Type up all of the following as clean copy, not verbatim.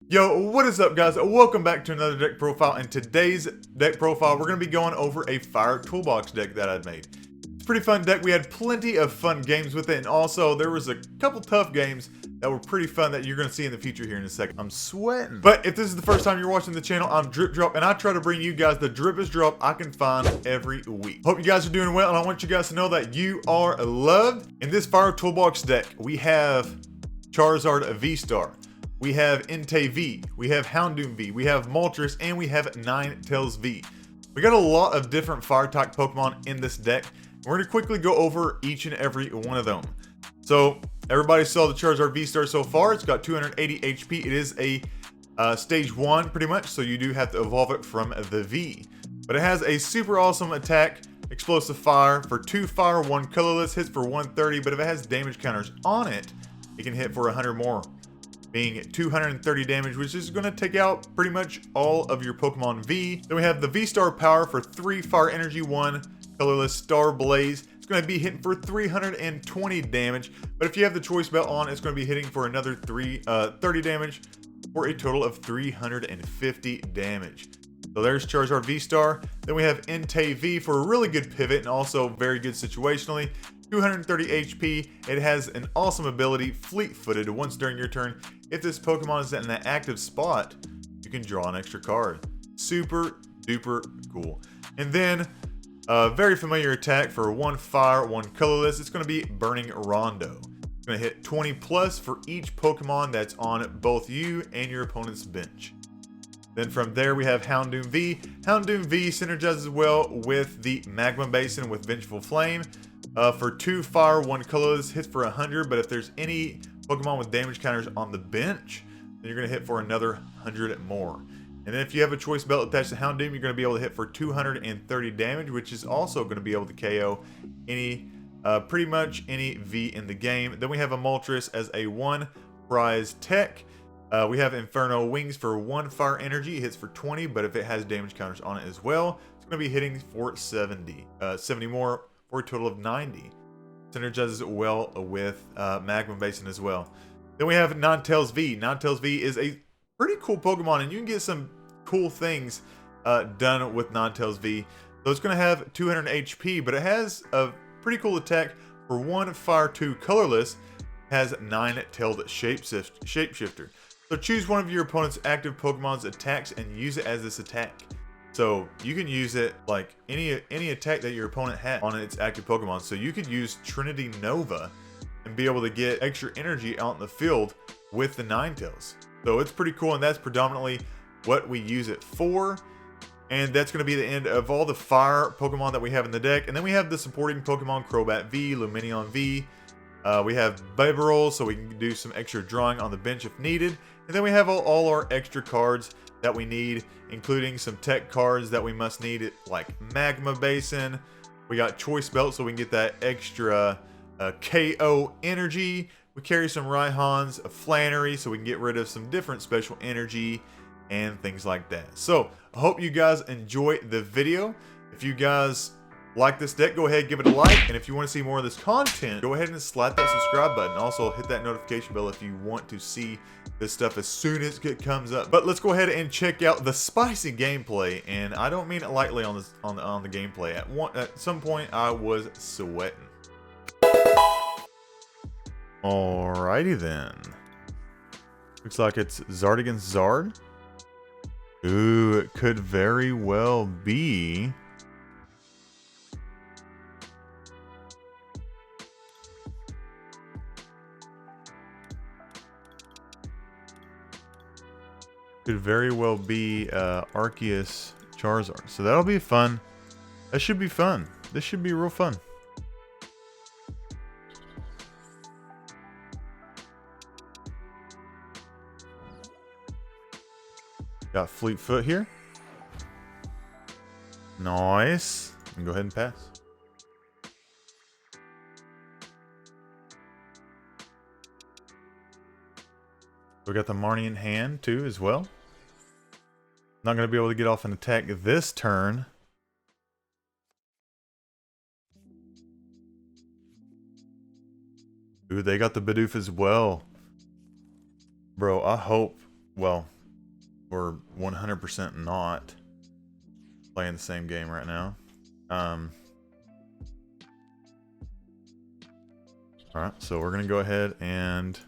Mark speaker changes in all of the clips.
Speaker 1: Yo, what is up guys? Welcome back to another deck profile. In today's deck profile, we're going to be going over a Fire Toolbox deck that I've made. It's a pretty fun deck. We had plenty of fun games with it, and also there was a couple tough games that were pretty fun that you're going to see in the future here in a second. I'm sweating. But if this is the first time you're watching the channel, I'm Drip Drop, and I try to bring you guys the drippest drop I can find every week. Hope you guys are doing well, and I want you guys to know that you are loved. In this Fire Toolbox deck, we have Charizard VSTAR. We have Entei V, we have Houndoom V, we have Moltres, and we have Ninetales V. We got a lot of different fire-type Pokemon in this deck. We're going to quickly go over each and every one of them. So, everybody saw the Charizard V-Star so far. It's got 280 HP. It is a stage 1 pretty much, so you do have to evolve it from the V. But it has a super awesome attack, Explosive Fire, for 2 fire, 1 colorless, hits for 130, but if it has damage counters on it, it can hit for 100 more. Being 230 damage, which is going to take out pretty much all of your Pokemon V. Then we have the V-Star Power for 3 Fire Energy, 1 colorless Star Blaze. It's going to be hitting for 320 damage, but if you have the Choice Belt on, it's going to be hitting for another 30 damage for a total of 350 damage. So there's Charizard V-Star. Then we have Entei V for a really good pivot and also very good situationally. 230 HP. It has an awesome ability, Fleet-Footed. Once during your turn, if this Pokemon is in an active spot, you can draw an extra card. Super duper cool. And then a very familiar attack for 1 fire, 1 colorless. It's going to be Burning Rondo. It's going to hit 20 plus for each Pokemon that's on both you and your opponent's bench. Then from there we have Houndoom V. Houndoom V synergizes well with the Magma Basin with Vengeful Flame. For 2 fire, 1 colorless, hits for 100, but if there's any Pokemon with damage counters on the bench, then you're going to hit for another 100 more. And then if you have a Choice Belt attached to Houndoom, you're going to be able to hit for 230 damage, which is also going to be able to KO any, pretty much any V in the game. Then we have a Moltres as a 1 prize tech. We have Inferno Wings for 1 fire energy, it hits for 20, but if it has damage counters on it as well, it's going to be hitting for 70 more, for a total of 90. Synergizes well with Magma Basin as well. Then we have Ninetales V. Ninetales V is a pretty cool Pokemon, and you can get some cool things done with Ninetales V. So it's going to have 200 HP, but it has a pretty cool attack for 1 fire, 2 colorless. Has 9-tailed shapeshifter. So choose one of your opponent's active Pokemon's attacks and use it as this attack. So you can use it like any attack that your opponent had on its active Pokemon. So you could use Trinity Nova and be able to get extra energy out in the field with the Ninetales. So it's pretty cool, and that's predominantly what we use it for. And that's going to be the end of all the fire Pokemon that we have in the deck. And then we have the supporting Pokemon, Crobat V, Lumineon V. We have Bibarel, so we can do some extra drawing on the bench if needed. And then we have all our extra cards that we need, including some tech cards that we must need, like Magma Basin. We got Choice Belt, so we can get that extra KO energy. We carry some Raihans, a Flannery, so we can get rid of some different special energy and things like that. So I hope you guys enjoy the video. If you guys like this deck, go ahead, give it a like, and if you want to see more of this content, go ahead and slap that subscribe button. Also hit that notification bell if you want to see this stuff as soon as it comes up. But let's go ahead and check out the spicy gameplay, and I don't mean it lightly on this on the gameplay. At some point I was sweating. Alrighty then. Looks like it's Zard against Zard. Ooh, it could very well be Arceus Charizard. So that'll be fun. That should be fun. This should be real fun. Got Fleet Foot here. Nice. And go ahead and pass. We got the Marnie in hand too as well. Not going to be able to get off an attack this turn. Ooh, they got the Bidoof as well. Bro, I hope well, we're 100% not playing the same game right now. Alright, so we're going to go ahead and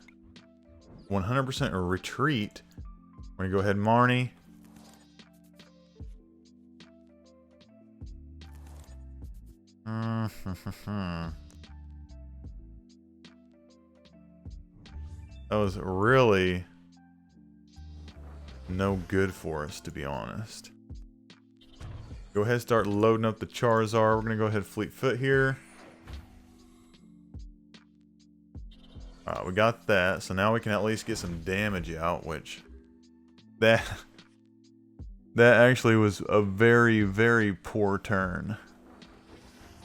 Speaker 1: 100% retreat. We're going to go ahead and Marnie. That was really no good for us, to be honest. Go ahead and start loading up the Charizard. We're going to go ahead and Fleet Foot here. Alright, we got that. So now we can at least get some damage out, which... That actually was a very, very poor turn.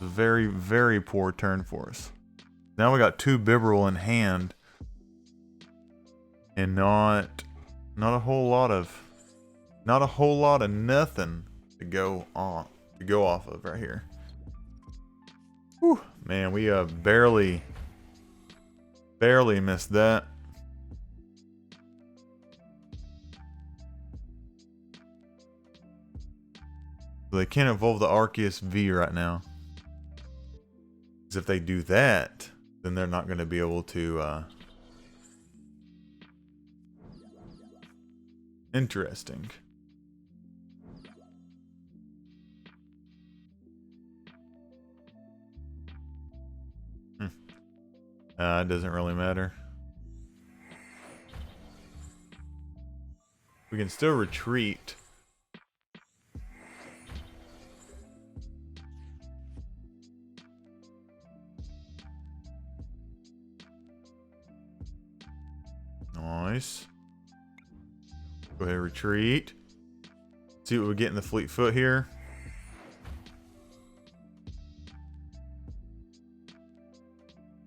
Speaker 1: Very, very poor turn for us. Now we got 2 Bibarel in hand. And not a whole lot of nothing to go off of right here. Whew, man, we barely missed that. So they can't evolve the Arceus V right now. Because if they do that, then they're not going to be able to... Interesting. It doesn't really matter. We can still retreat. Nice. Go ahead and retreat. See what we get in the Fleet Foot here.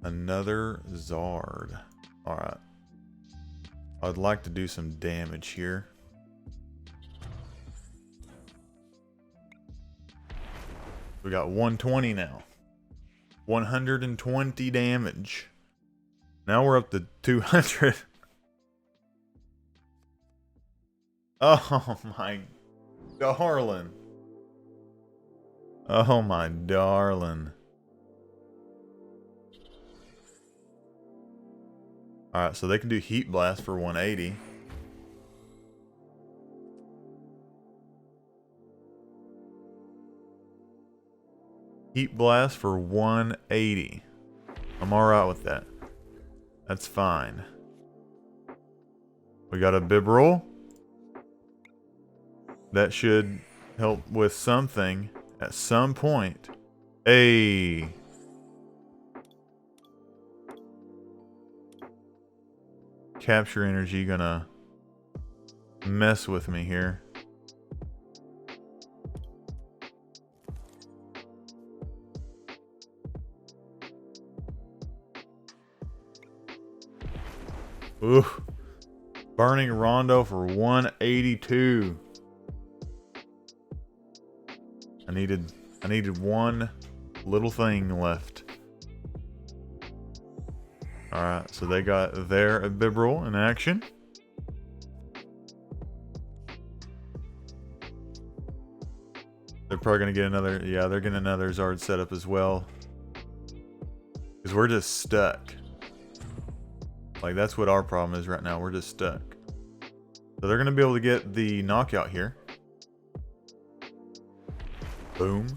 Speaker 1: Another Zard. Alright. I'd like to do some damage here. We got 120 now. 120 damage. Now we're up to 200. Oh my darling. Oh my darling. Alright, so they can do Heat Blast for 180. Heat Blast for 180. I'm alright with that. That's fine. We got a Bibarel. That should help with something at some point. Hey. Capture energy gonna mess with me here. Ooh. Burning Rondo for 182. I needed one little thing left. Alright, so they got their Bibarel in action. They're probably going to get another... Yeah, they're getting another Zard setup as well. Because we're just stuck. Like, that's what our problem is right now. We're just stuck. So they're going to be able to get the knockout here. Boom.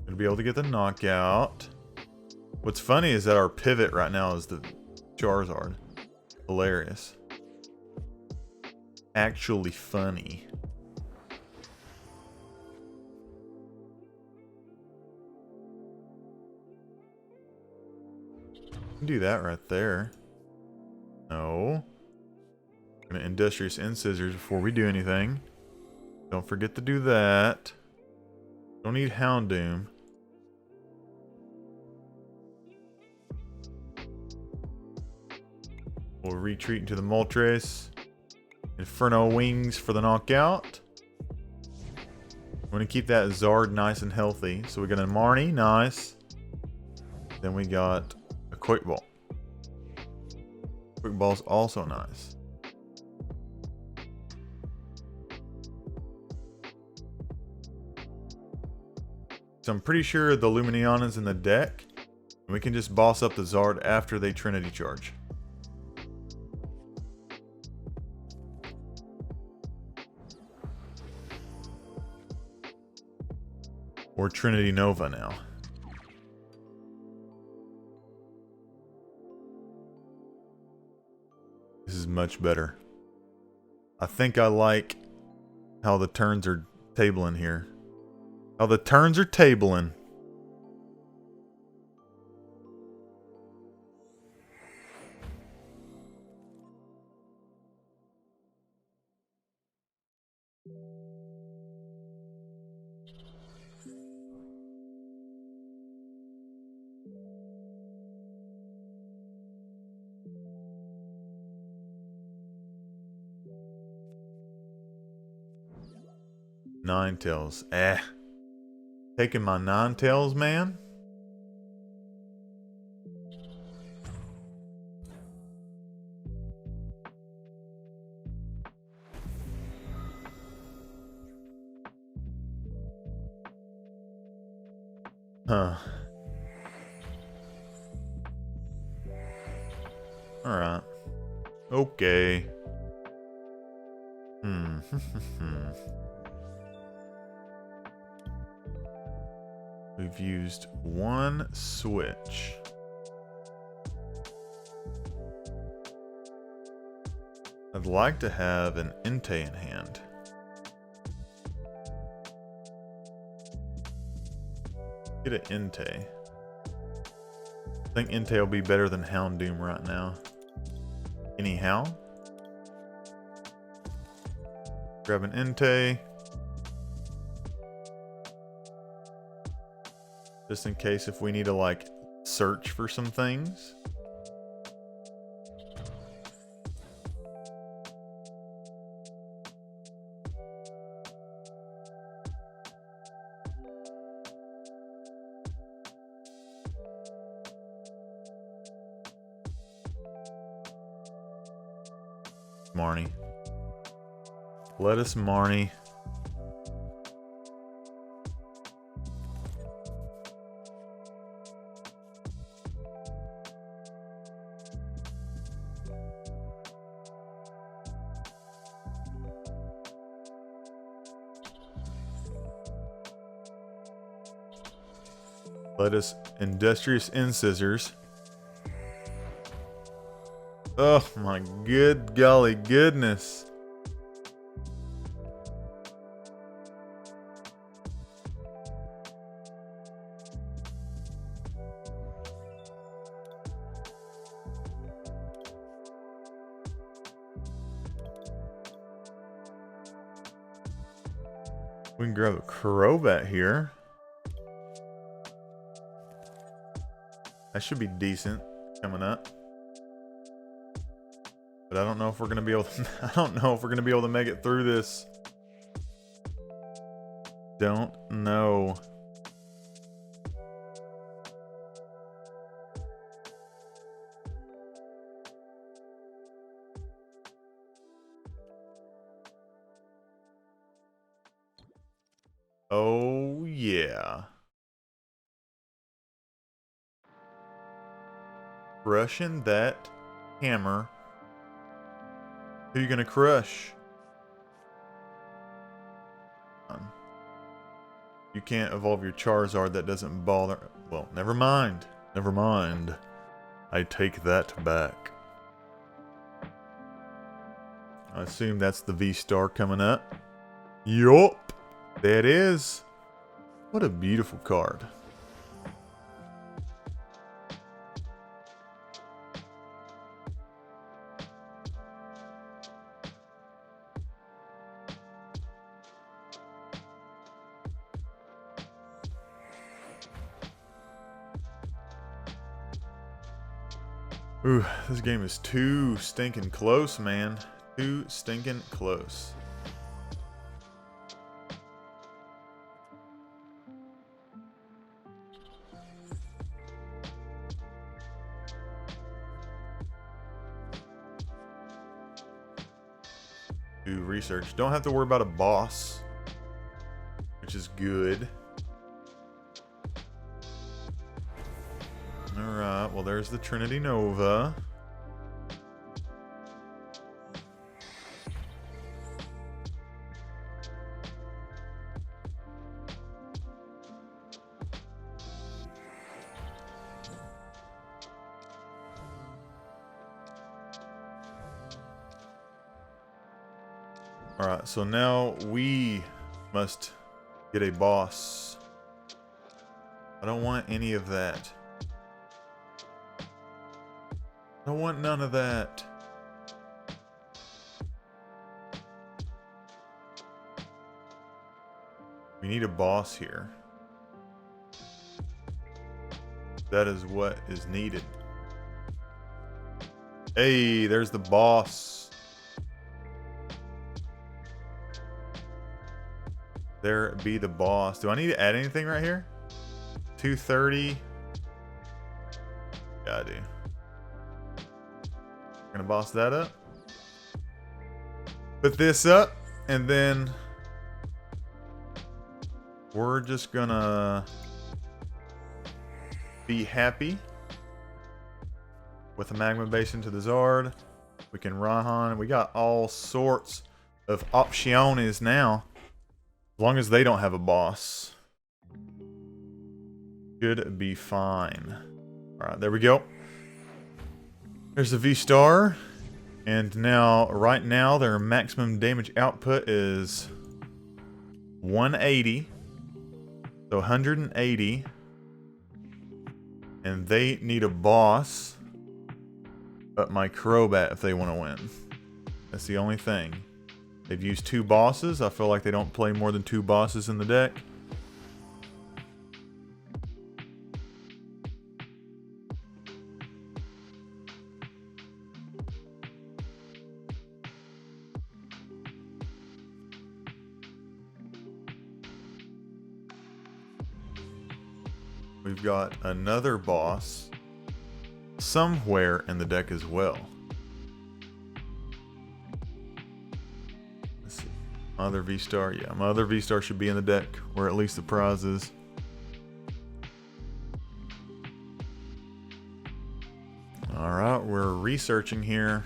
Speaker 1: Gonna be able to get the knockout. What's funny is that our pivot right now is the Charizard. Hilarious. Actually funny. Do that right there. No. Gonna Industrious Incisors before we do anything. Don't forget to do that. Don't need Houndoom. We'll retreat into the Moltres. Inferno Wings for the knockout. I'm going to keep that Zard nice and healthy. So we got a Marnie, nice. Then we got a Quick Ball. Quick Ball's also nice. So I'm pretty sure the Lumineon is in the deck. And we can just boss up the Zard after they Trinity charge. Or Trinity Nova now. This is much better. I think I like how the turns are tabling here. How the turns are tabling. Ninetales. Taking my Ninetales, man. Huh. Alright. Okay. We've used one switch. I'd like to have an Entei in hand. Get an Entei. I think Entei will be better than Houndoom right now. Anyhow. Grab an Entei. Just in case if we need to like search for some things. Marnie. Let us Marnie. Let us Industrious Incisors. Oh my good golly goodness. We can grab a Crobat here. That should be decent coming up. But I don't know if we're gonna be able to, I don't know if we're gonna be able to make it through this. Don't know. Oh yeah. Crushing that hammer. Who are you gonna crush? You can't evolve your Charizard, that doesn't bother. Well, never mind. Never mind. I take that back. I assume that's the VSTAR coming up. Yup. There it is. What a beautiful card. Ooh, this game is too stinking close, man. Too stinking close. Do research. Don't have to worry about a boss, which is good. Alright, well there's the Trinity Nova. Alright, so now we must get a boss. I don't want any of that. I don't want none of that. We need a boss here. That is what is needed. Hey, there's the boss. There be the boss. Do I need to add anything right here? 230. Yeah, I do. Gonna boss that up. Put this up, and then we're just gonna be happy with the Magma Basin to the Zard. We can Raihan. We got all sorts of options now. As long as they don't have a boss, should be fine. Alright, there we go. There's the V-Star. And now, right now, their maximum damage output is 180. So 180. And they need a boss. But my Crobat if they want to win. That's the only thing. They've used 2 bosses. I feel like they don't play more than 2 bosses in the deck. We've got another boss somewhere in the deck as well. Let's see. My other V-Star. Yeah, my other V-Star should be in the deck, or at least the prize is. Alright, we're researching here.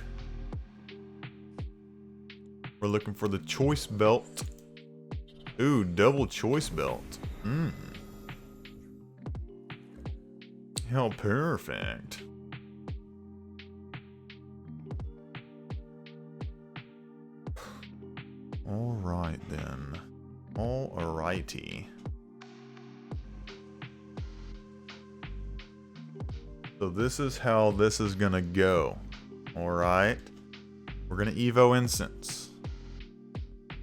Speaker 1: We're looking for the Choice Belt. Ooh, double Choice Belt. How perfect. Alright then. Alrighty. So this is how this is gonna go. Alright. We're gonna Evo Incense.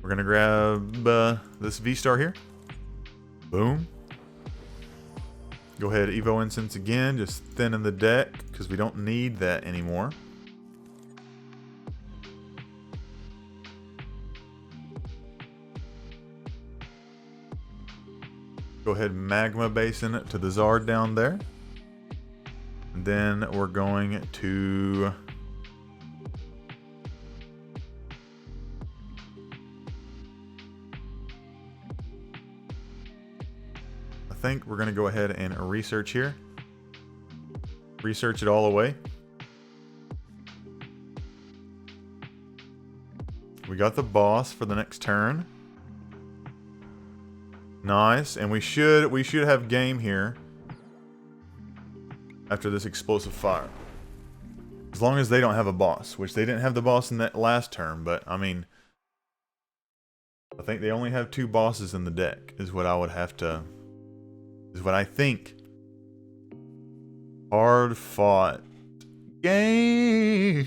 Speaker 1: We're gonna grab this V-Star here. Boom. Go ahead, Evo Incense again, just thinning the deck, because we don't need that anymore. Go ahead, Magma Basin to the Zard down there. And then we're going to... I think we're going to go ahead and research here. Research it all away. We got the boss for the next turn. Nice, and we should have game here after this explosive fire. As long as they don't have a boss, which they didn't have the boss in that last turn, but I mean, I think they only have 2 bosses in the deck is what I would have to, is what I think. Hard fought game.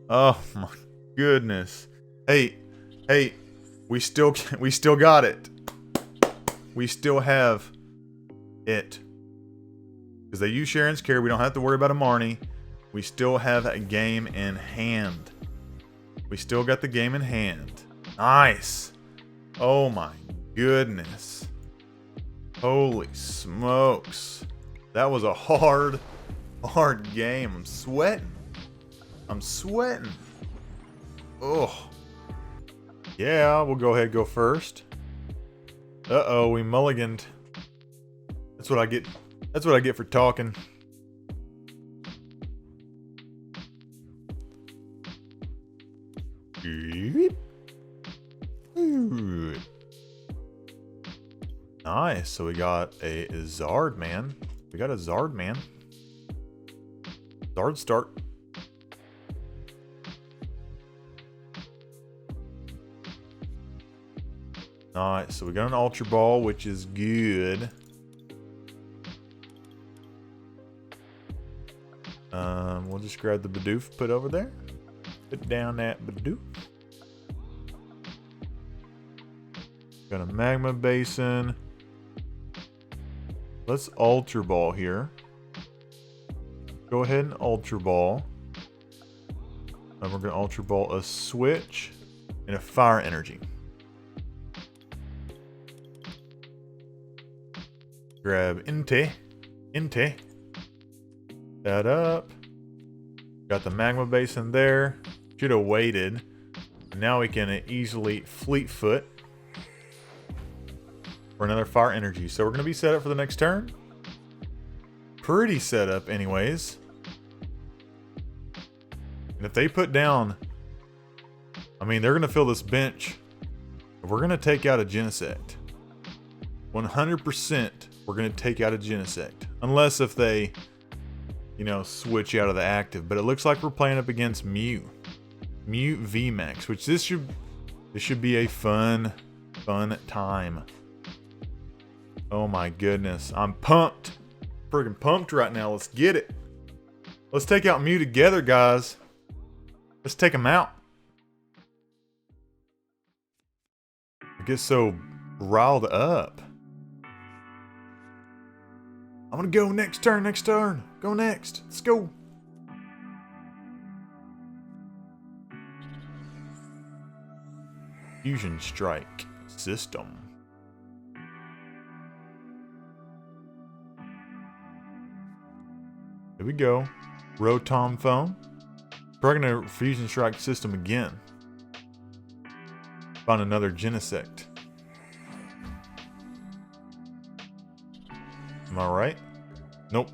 Speaker 1: Oh my goodness. Hey, we still got it. We still have it. Because they use Sharon's Care, we don't have to worry about a Marnie. We still have a game in hand. We still got the game in hand. Nice. Oh my goodness. Holy smokes. That was a hard game. I'm sweating. Oh. Yeah, we'll go ahead and go first. Uh-oh, we mulliganed. That's what I get That's what I get for talking. Nice. So we got a Zard man. We got a Zard man. Zard start. Nice. So we got an Ultra Ball, which is good. We'll just grab the Bidoof, put over there. Put down that Bidoof. Got a Magma Basin. Let's Ultra Ball here. Go ahead and Ultra Ball. And we're going to Ultra Ball a Switch and a Fire Energy. Grab Entei. That up. Got the Magma Basin there. Should have waited. Now we can easily Fleet Foot for another Fire Energy. So we're going to be set up for the next turn. Pretty set up anyways. And if they put down, I mean, they're going to fill this bench. We're going to take out a Genesect. 100% we're going to take out a Genesect. Unless if they, you know, switch out of the active. But it looks like we're playing up against Mew. Mew VMAX, which this should be a fun time. Oh my goodness. I'm pumped. Friggin' pumped right now. Let's get it. Let's take out Mew together, guys. Let's take him out. I get so riled up. I'm gonna go next turn. Go next. Let's go. Fusion Strike system. Here we go. Rotom Phone. Probably gonna Fusion Strike system again. Found another Genesect. Am I right? Nope.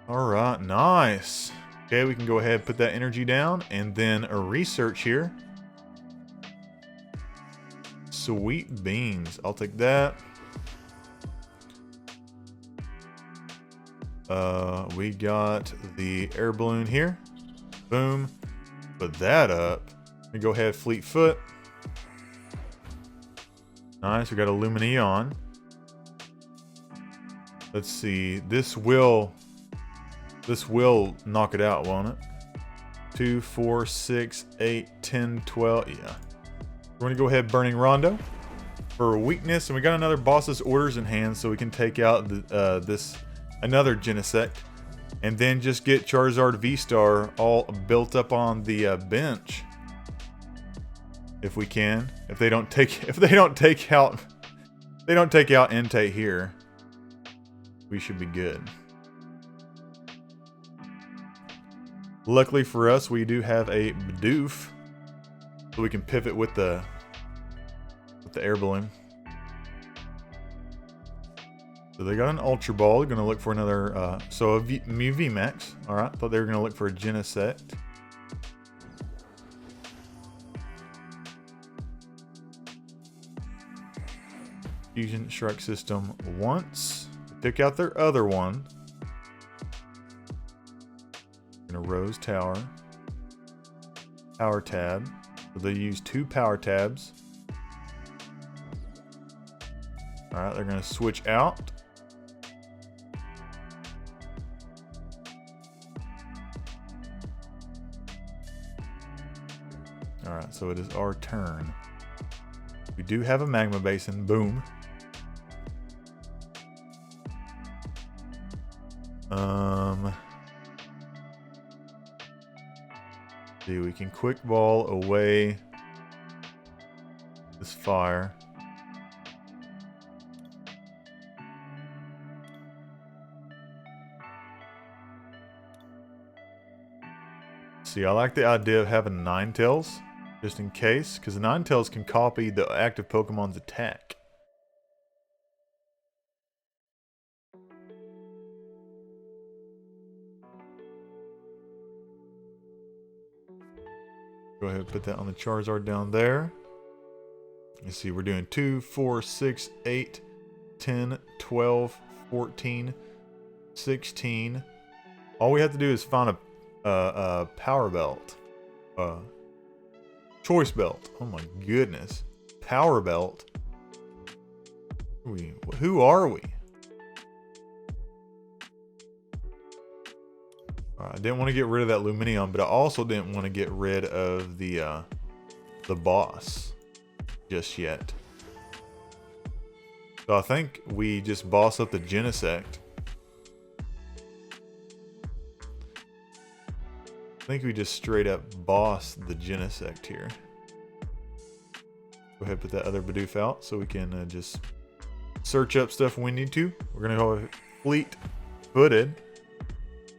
Speaker 1: Alright, nice. Okay, we can go ahead and put that energy down. And then a research here. Sweet beans. I'll take that. We got the air balloon here. Boom. Put that up. Let me go ahead, Fleet Foot. Nice. We got a Lumineon. Let's see. This will knock it out, won't it? 2, 4, 6, 8, 10, 12. Yeah. We're gonna go ahead, Burning Rondo for weakness, and we got another boss's orders in hand, so we can take out the, another Genesect, and then just get Charizard VSTAR all built up on the bench, if we can. If they don't take out Entei here, we should be good. Luckily for us, we do have a Bidoof, so we can pivot with the air balloon. So they got an Ultra Ball. They're going to look for another, so a Mew VMAX. Alright, thought they were going to look for a Genesect. Fusion Strike system once. Took out their other one. And a Rose Tower. Power Tab. So they use 2 Power Tabs. Alright, they're going to switch out. Alright, so it is our turn. We do have a Magma Basin. Boom. See, we can quick ball away this fire. See, I like the idea of having Ninetales, just in case, because the Ninetales can copy the active Pokemon's attack. Go ahead and put that on the Charizard down there. Let's see, we're doing 2, 4, 6, 8, 10, 12, 14, 16. All we have to do is find a power belt. Choice belt. Oh my goodness. Power belt. Who are we? I didn't want to get rid of that Lumineon, but I also didn't want to get rid of the boss just yet. So I think we just boss up the Genesect. I think we just straight up boss the Genesect here. Go ahead and put that other Bidoof out so we can just search up stuff when we need to. We're going to go fleet-footed.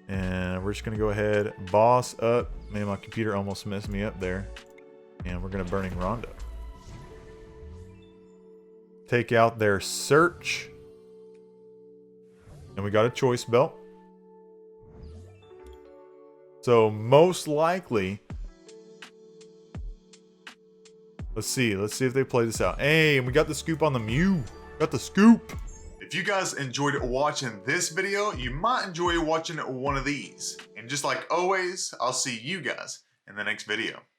Speaker 1: And we're just going to go ahead, boss up. Man, my computer almost messed me up there. And we're going to Burning Rondo. Take out their search. And we got a Choice Belt. So most likely, let's see if they play this out. Hey, and we got the scoop on the Mew. Got the scoop. If you guys enjoyed watching this video, you might enjoy watching one of these. And just like always, I'll see you guys in the next video.